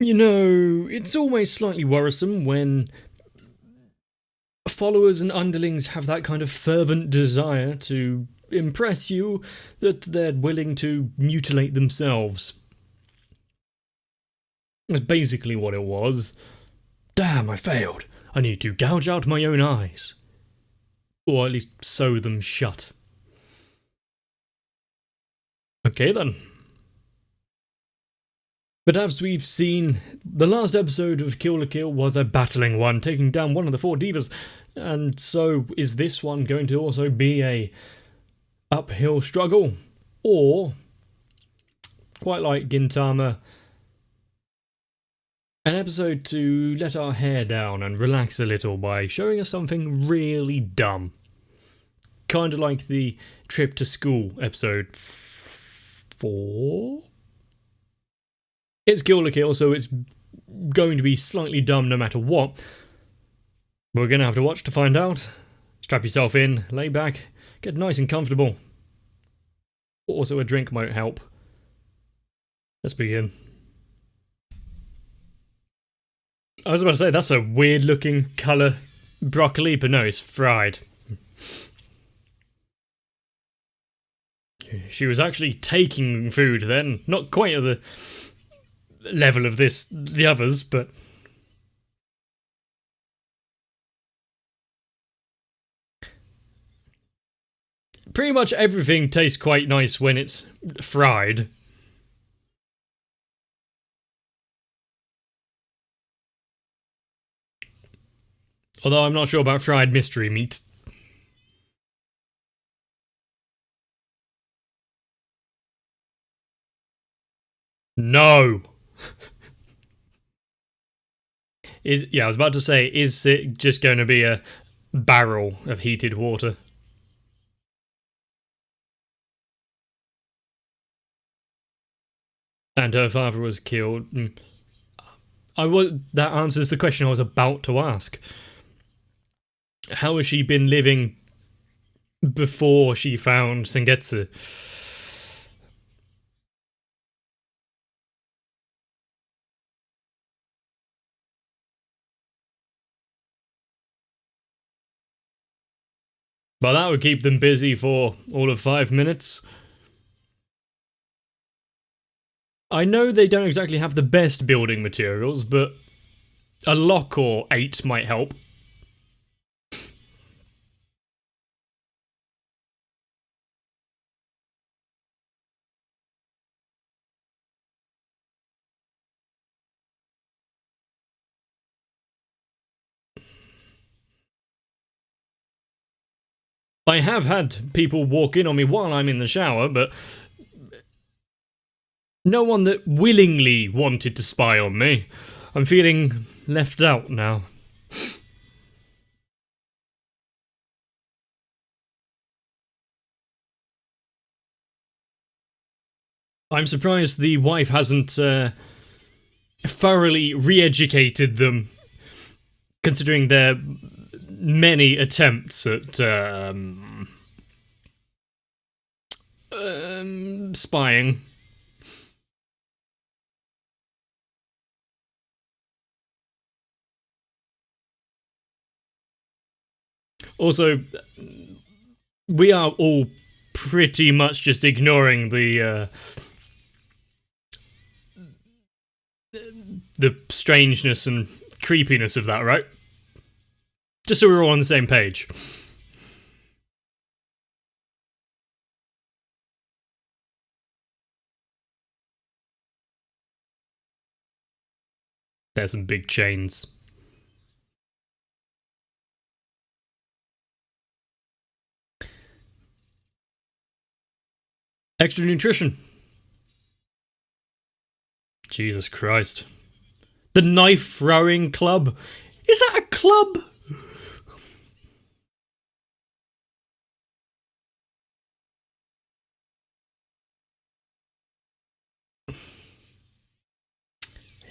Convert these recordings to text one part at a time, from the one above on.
You know, it's always slightly worrisome when followers and underlings have that kind of fervent desire to impress you that they're willing to mutilate themselves. That's basically what it was. Damn, I failed. I need to gouge out my own eyes. Or at least sew them shut. Okay then. But as we've seen, the last episode of Kill la Kill was a battling one, taking down one of the 4 divas. And so, is this one going to also be a uphill struggle? Or, quite like Gintama, an episode to let our hair down and relax a little by showing us something really dumb. Kinda like the Trip to School episode 4? It's Kill la Kill, so it's going to be slightly dumb no matter what. We're going to have to watch to find out. Strap yourself in, lay back, get nice and comfortable. Also, a drink might help. Let's begin. I was about to say, that's a weird looking colour broccoli, but no, it's fried. She was actually taking food then, not quite at the level of the others, but pretty much everything tastes quite nice when it's fried. Although I'm not sure about fried mystery meat. No! I was about to say, is it just going to be a barrel of heated water? And her father was killed. That answers the question I was about to ask. How has she been living before she found Sengetsu? But that would keep them busy for all of 5 minutes. I know they don't exactly have the best building materials, but a lock or 8 might help. I have had people walk in on me while I'm in the shower, but no one that willingly wanted to spy on me. I'm feeling left out now. I'm surprised the wife hasn't thoroughly re-educated them, considering their many attempts at spying. Also, we are all pretty much just ignoring the strangeness and creepiness of that, right? Just so we're all on the same page. There's some big chains. Extra nutrition. Jesus Christ. The knife throwing club? Is that a club?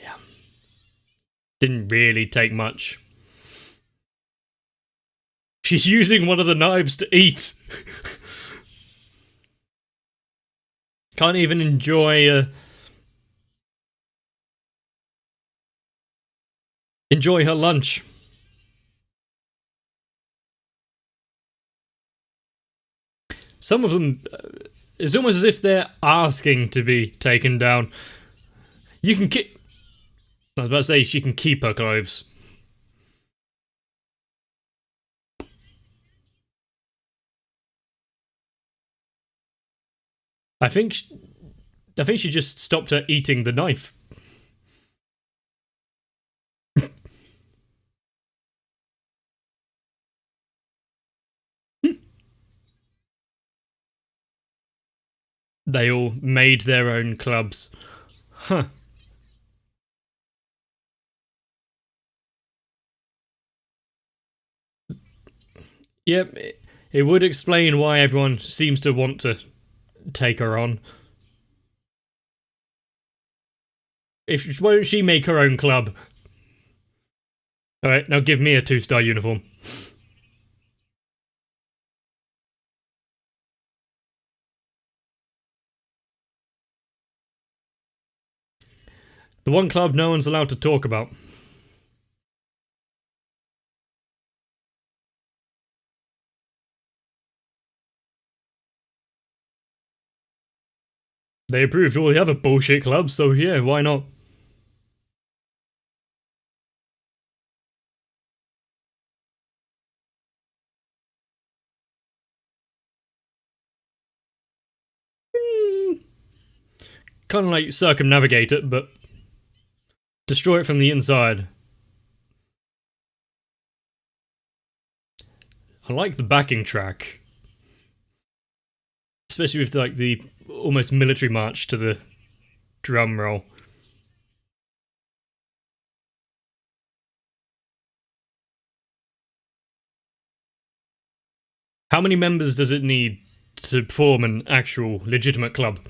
Yeah. Didn't really take much. She's using one of the knives to eat. Can't even enjoy enjoy her lunch. Some of them, it's almost as if they're asking to be taken down. You can keep. I was about to say she can keep her clothes. I think she just stopped her eating the knife. They all made their own clubs. Huh. Yep, it would explain why everyone seems to want to take her on. Why don't she make her own club? Alright, now give me a 2-star uniform. The one club no one's allowed to talk about. They approved all the other bullshit clubs, so yeah, why not? Kind of like circumnavigate it, but destroy it from the inside. I like the backing track. Especially with like the almost military march to the drum roll. How many members does it need to form an actual legitimate club?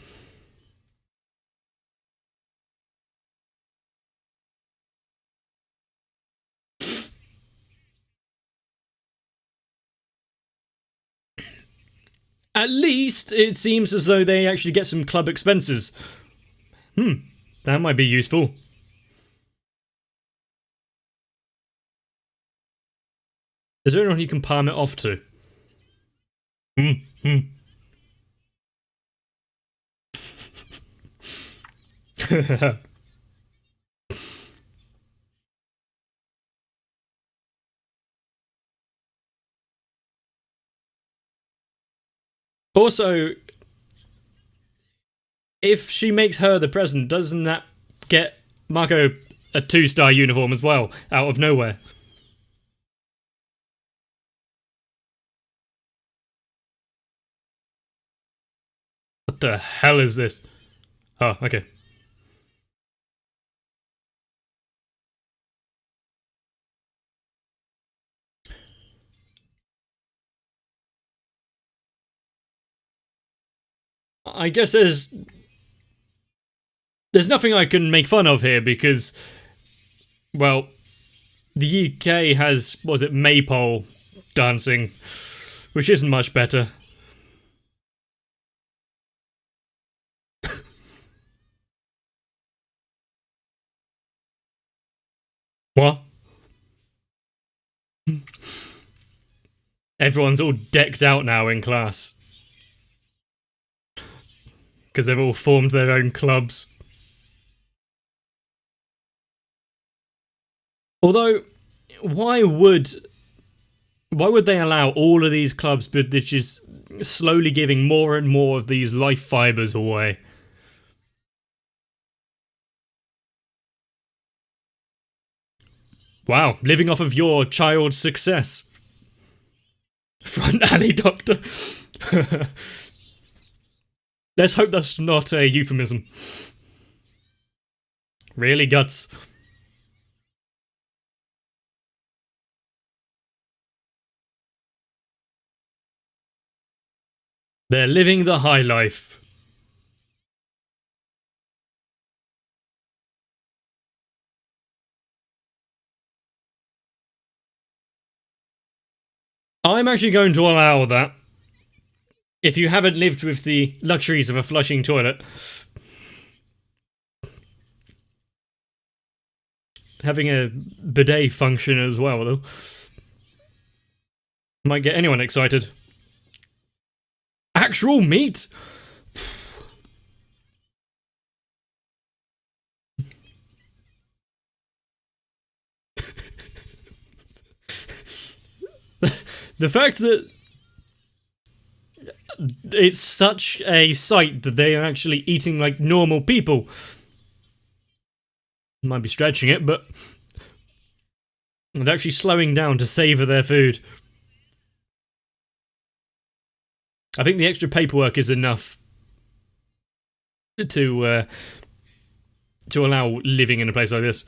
At least it seems as though they actually get some club expenses. That might be useful. Is there anyone you can palm it off to? Also, if she makes her the president, doesn't that get Marco a 2-star uniform as well, out of nowhere? What the hell is this? Oh, okay. I guess there's nothing I can make fun of here because, well, the UK has, what was it, maypole dancing, which isn't much better. What? Everyone's all decked out now in class. Because they've all formed their own clubs. Although, why would they allow all of these clubs, but which is slowly giving more and more of these life fibers away? Wow, living off of your child's success. Front alley doctor. Let's hope that's not a euphemism. Really, Guts? They're living the high life. I'm actually going to allow that. If you haven't lived with the luxuries of a flushing toilet. having a bidet function as well, though. Might get anyone excited. Actual meat? The fact that it's such a sight that they are actually eating like normal people. Might be stretching it, but they're actually slowing down to savour their food. I think the extra paperwork is enough to allow living in a place like this.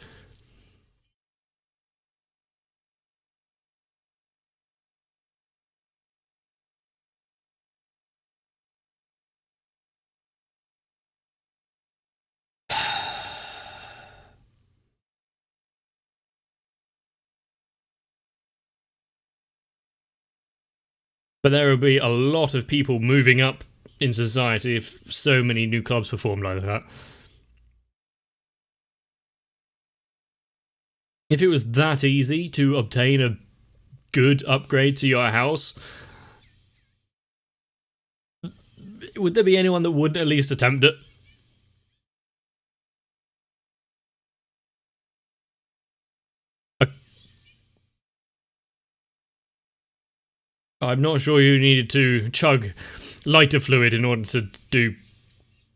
But there will be a lot of people moving up in society if so many new clubs were formed like that. If it was that easy to obtain a good upgrade to your house, would there be anyone that wouldn't at least attempt it? I'm not sure you needed to chug lighter fluid in order to do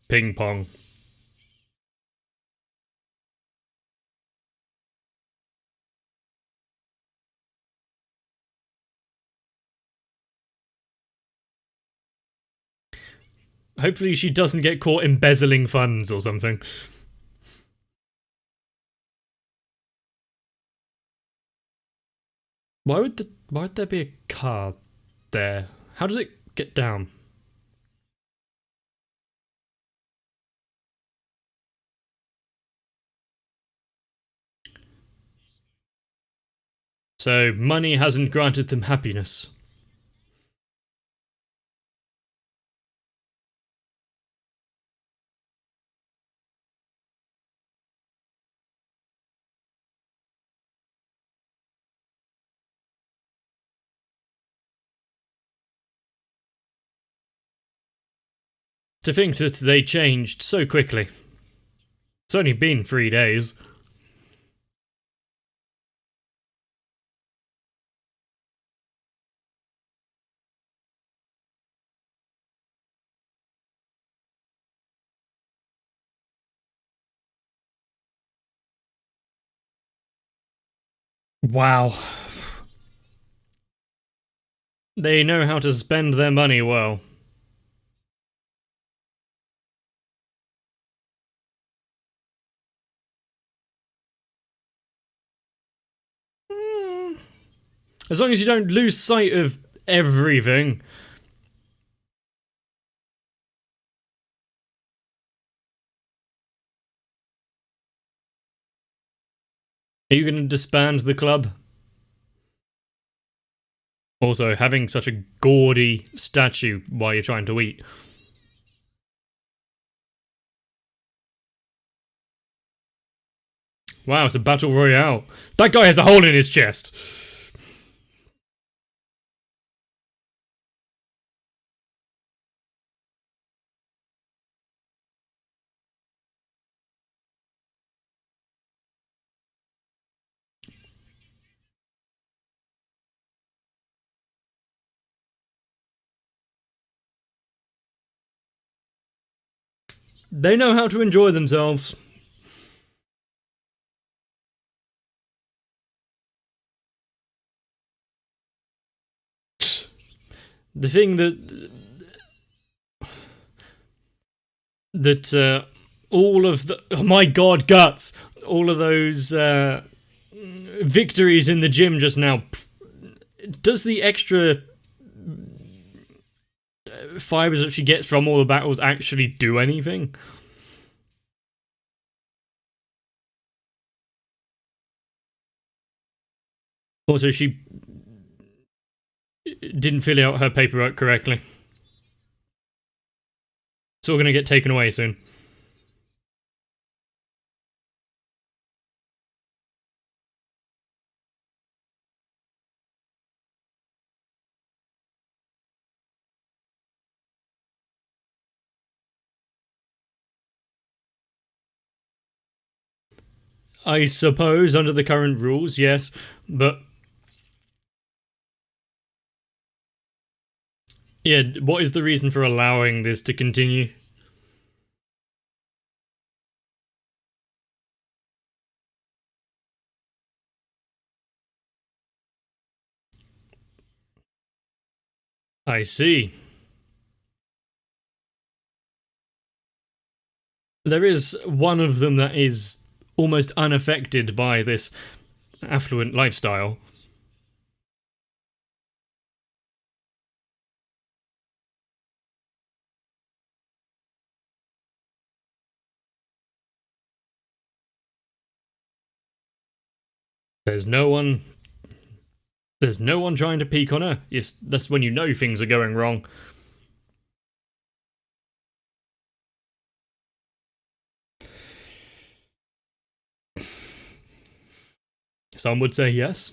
ping pong. Hopefully she doesn't get caught embezzling funds or something. Why would there be a car there? How does it get down? So money hasn't granted them happiness. To think that they changed so quickly. It's only been 3 days. Wow. They know how to spend their money well. As long as you don't lose sight of everything. Are you going to disband the club? Also, having such a gaudy statue while you're trying to eat. Wow, it's a battle royale. That guy has a hole in his chest. They know how to enjoy themselves. The thing that all of the, oh my god, guts, all of those victories in the gym just now, does the extra fibers that she gets from all the battles actually do anything? Also, she didn't fill out her paperwork correctly. It's all going to get taken away soon. I suppose under the current rules, yes, but yeah, what is the reason for allowing this to continue? I see. There is one of them that is almost unaffected by this affluent lifestyle. There's no one. There's no one trying to peek on her. That's when you know things are going wrong. Some would say yes.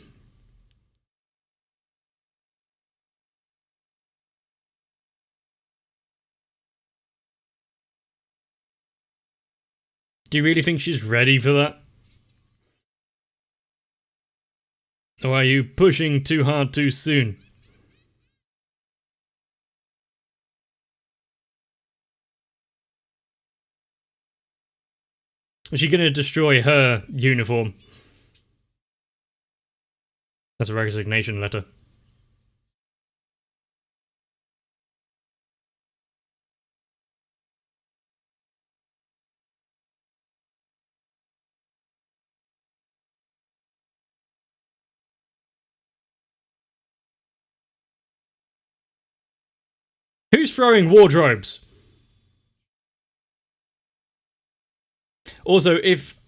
Do you really think she's ready for that? Or are you pushing too hard too soon? Is she gonna destroy her uniform? That's a resignation letter. Who's throwing wardrobes? Also, if...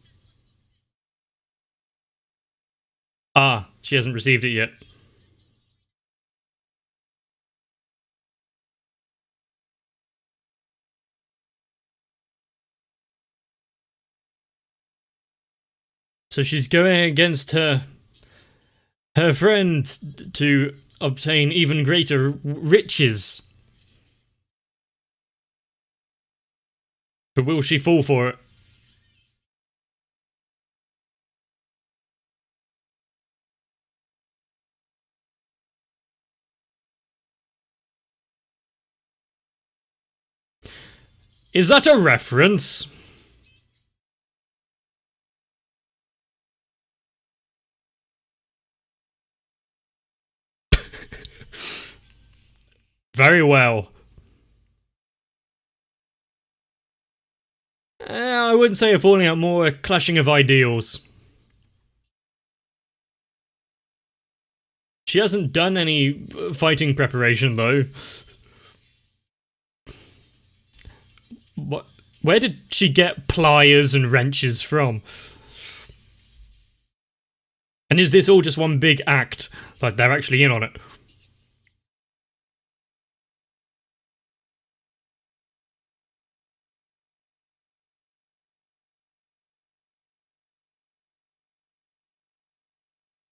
Ah, she hasn't received it yet. So she's going against her friend to obtain even greater riches. But will she fall for it? Is that a reference? Very well. I wouldn't say a falling out, more a clashing of ideals. She hasn't done any fighting preparation, though. What? Where did she get pliers and wrenches from? And is this all just one big act? Like, they're actually in on it?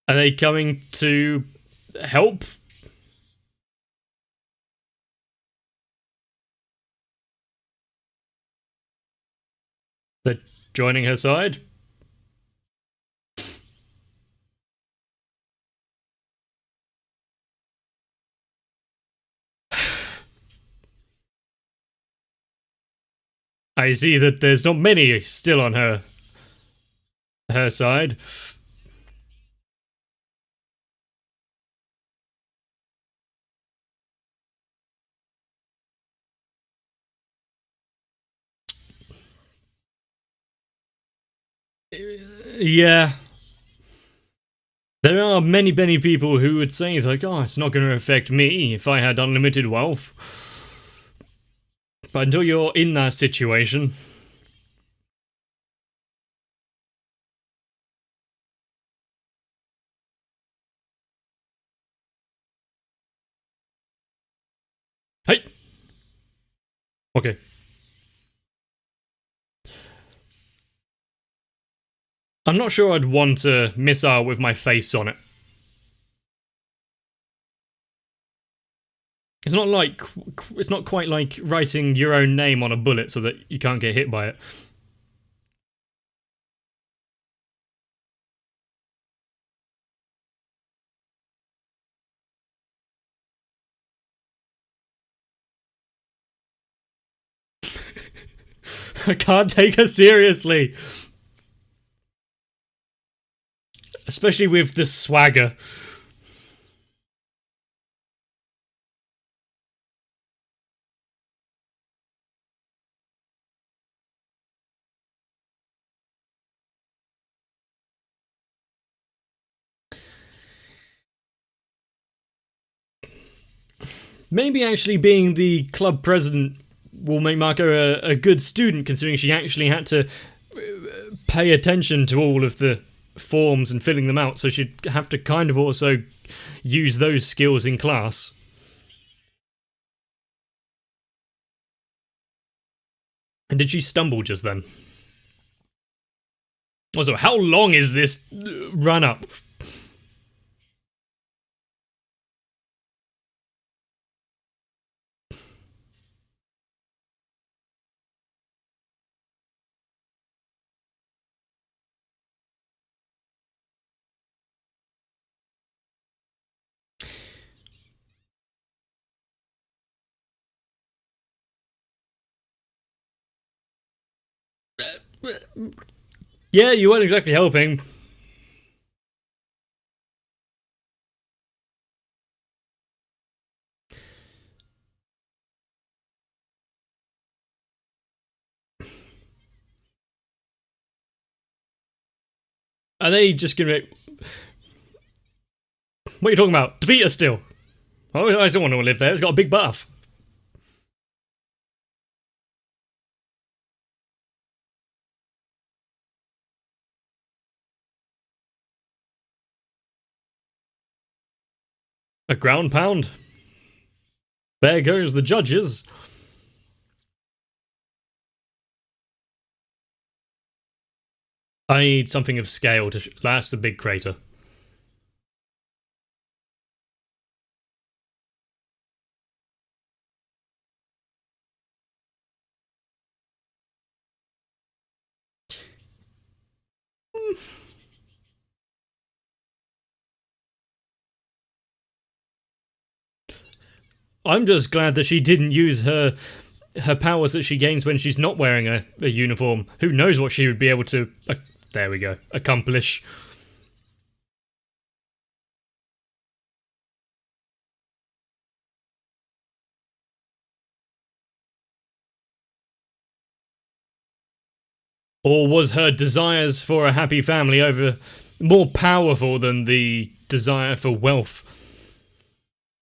Are they coming to help? They're joining her side? I see that there's not many still on her side. Yeah. There are many people who would say, like, oh, it's not going to affect me if I had unlimited wealth. But until you're in that situation... Hey! Okay. I'm not sure I'd want a missile with my face on it. It's not quite like writing your own name on a bullet so that you can't get hit by it. I can't take her seriously. Especially with the swagger. Maybe actually being the club president will make Marco a good student, considering she actually had to pay attention to all of the forms and filling them out, so she'd have to kind of also use those skills in class. And did she stumble just then? Also, how long is this run up? Yeah, you weren't exactly helping. Are they just gonna... What are you talking about? Defeat her still. Oh, I still want to live there. It's got a big buff. A ground pound. There goes the judges. I need something of scale to... That's the big crater. I'm just glad that she didn't use her powers that she gains when she's not wearing a uniform. Who knows what she would be able to... there we go. Accomplish. Or was her desires for a happy family more powerful than the desire for wealth?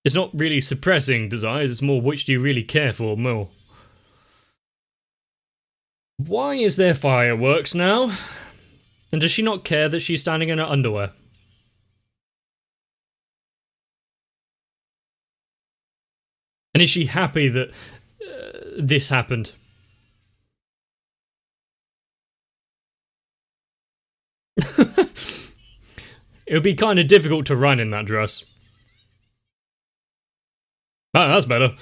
It's not really suppressing desires, it's more which do you really care for more. Why is there fireworks now? And does she not care that she's standing in her underwear? And is she happy that this happened? It would be kind of difficult to run in that dress. Ah, that's better.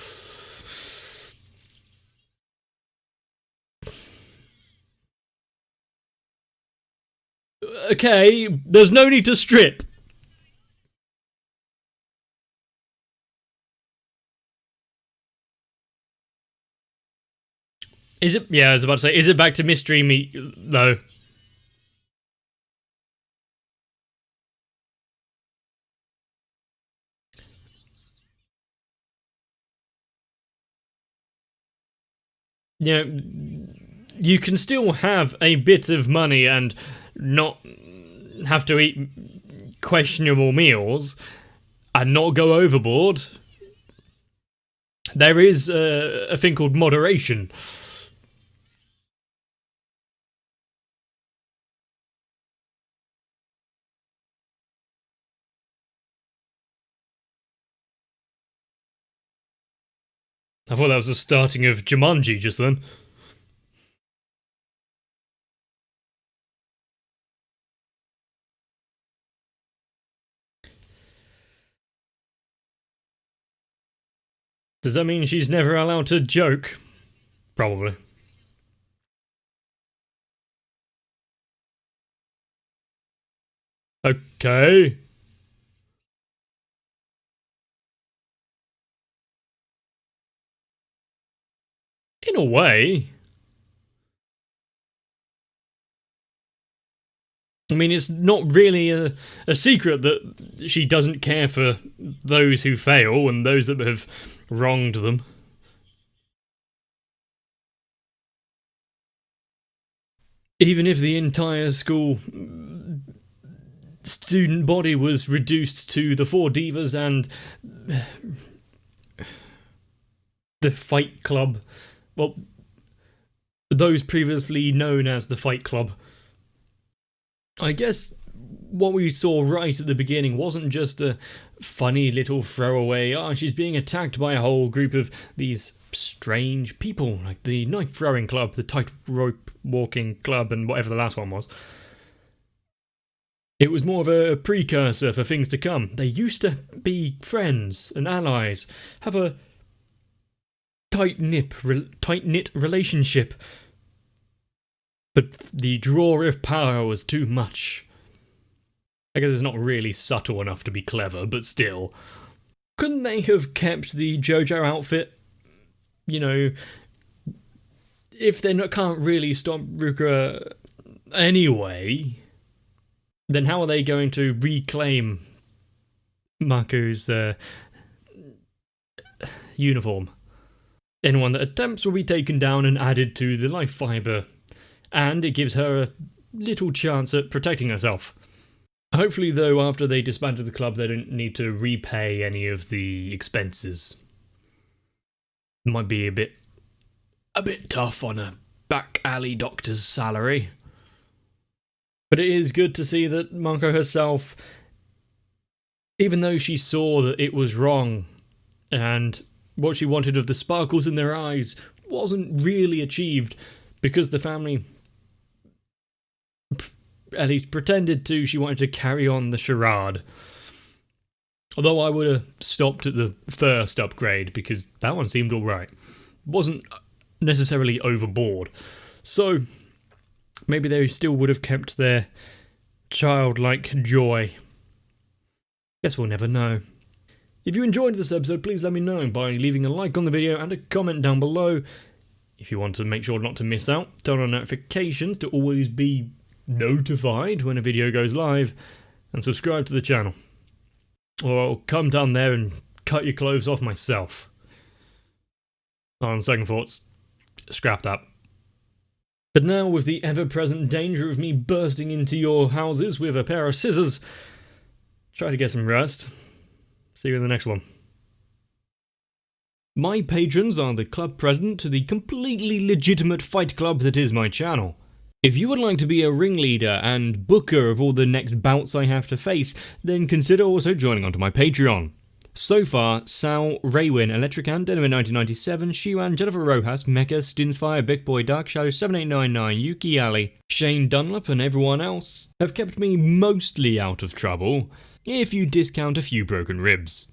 Okay, there's no need to strip. Is it? Yeah, I was about to say, is it back to mystery meat, though? You know, you can still have a bit of money and not have to eat questionable meals and not go overboard. There is a thing called moderation. I thought that was the starting of Jumanji just then. Does that mean she's never allowed to joke? Probably. Okay. In a way. I mean, it's not really a secret that she doesn't care for those who fail and those that have wronged them. Even if the entire school student body was reduced to the 4 divas and the Fight Club, well, those previously known as the Fight Club, I guess what we saw right at the beginning wasn't just a funny little throwaway, she's being attacked by a whole group of these strange people, like the knife throwing club, the tightrope walking club, and whatever the last one was. It was more of a precursor for things to come. They used to be friends and allies, have a tight-knit relationship. But the draw of power was too much. I guess it's not really subtle enough to be clever, but still. Couldn't they have kept the JoJo outfit? You know, if they can't really stop Ruka anyway, then how are they going to reclaim Mako's uniform? Anyone that attempts will be taken down and added to the life fiber, and it gives her a little chance at protecting herself. Hopefully, though, after they disbanded the club, they don't need to repay any of the expenses. It might be a bit tough on a back alley doctor's salary. But it is good to see that Mako herself, even though she saw that it was wrong, and what she wanted of the sparkles in their eyes wasn't really achieved, because the family at least pretended to, she wanted to carry on the charade. Although I would have stopped at the first upgrade, because that one seemed alright. Wasn't necessarily overboard. So, maybe they still would have kept their childlike joy. Guess we'll never know. If you enjoyed this episode, please let me know by leaving a like on the video and a comment down below. If you want to make sure not to miss out, turn on notifications to always be notified when a video goes live, and subscribe to the channel. Or I'll come down there and cut your clothes off myself. On second thoughts, scrap that. But now, with the ever-present danger of me bursting into your houses with a pair of scissors, try to get some rest. See you in the next one. My patrons are the club president to the completely legitimate fight club that is my channel. If you would like to be a ringleader and booker of all the next bouts I have to face, then consider also joining onto my Patreon. So far, Sal, Raywin, Electric Ant, Denver 1997, Shiwan, Jennifer Rojas, Mecha, Stinsfire, Big Boy, Dark Shadow 7899, Yuki Ali, Shane Dunlop and everyone else have kept me mostly out of trouble, if you discount a few broken ribs.